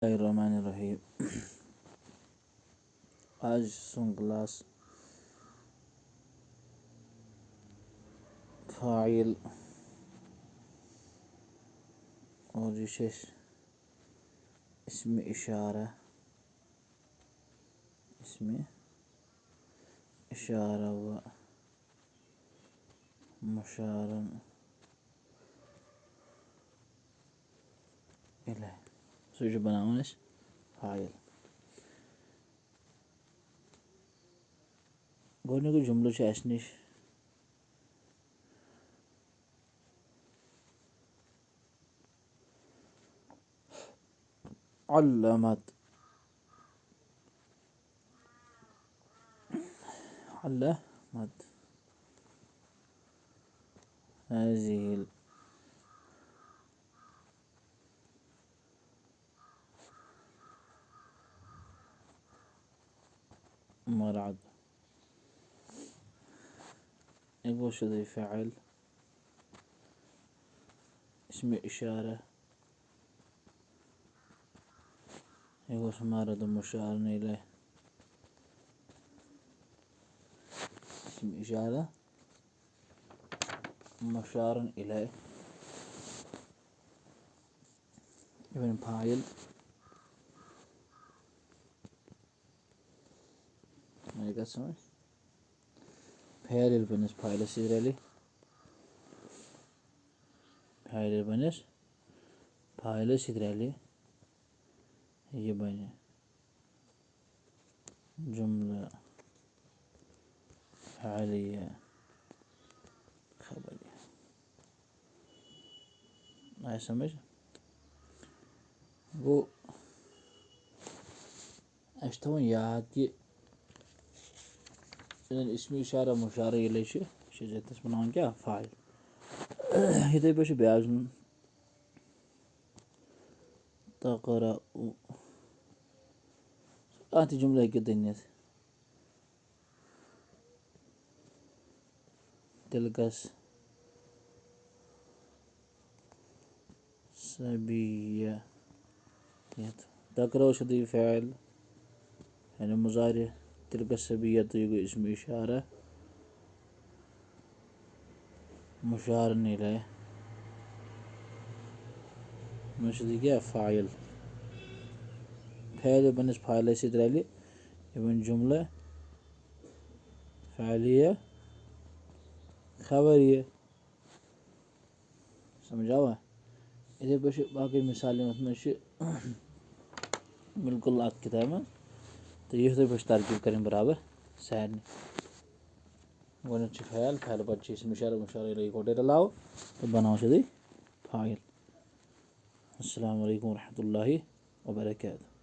Bismillahirrahmanirrahim. आज सुन class file और विशेष इसमें इशारा व मुशारन इलैह सो जो बनावन अस फ़ाइल गोडनिकु जुमलो छ अस निश अल्लमत हाज़िहिल मरअद एगो शुदे फ़ाइल इसमें इशारा एगो मरअद मुशारन इलैह इसमें इशारा मुशारन इलैह इवन फ़ाइल मेरे समझ फ़ाइल बनिस फ़ाइल सिद्रली फ़ाइल बनिस फ़ाइल सिद्रली ये बने जुमला फ़ाइलिया खबरिया आया समझ वो अस्तो याद कि इसमें इशारा मुशारा इलैह शजतस बनावन क्या फ़ाइल इधर पे ब्याज तक़रअ आती जुमला के दन्यस तिलकस सबिया तक़रअ शुदी फ़ाइल यानी मुज़ारिअ तिलकस सबिया तो ये इसमें इशारा मुशारन इलैह मुशदी क्या फ़ाइल फ़ाइल बनिस फ़ाइल सिद्रली इवन जुमला फ़ाइलिया खबरिया समझ आवा इधर पे बाकी मिसालें उसमें बिल्कुल आप किताब में तो ये तो बस तरकीब करें बराबर सैन वन फ़ाइल फ़ाइल बच्चे इसमें इशारा मुशारा इलैह कोटे लाओ तो बनाओ शुदी फ़ाइल अस्सलामु अलैकुम रहमतुल्लाहि व बरकातहू।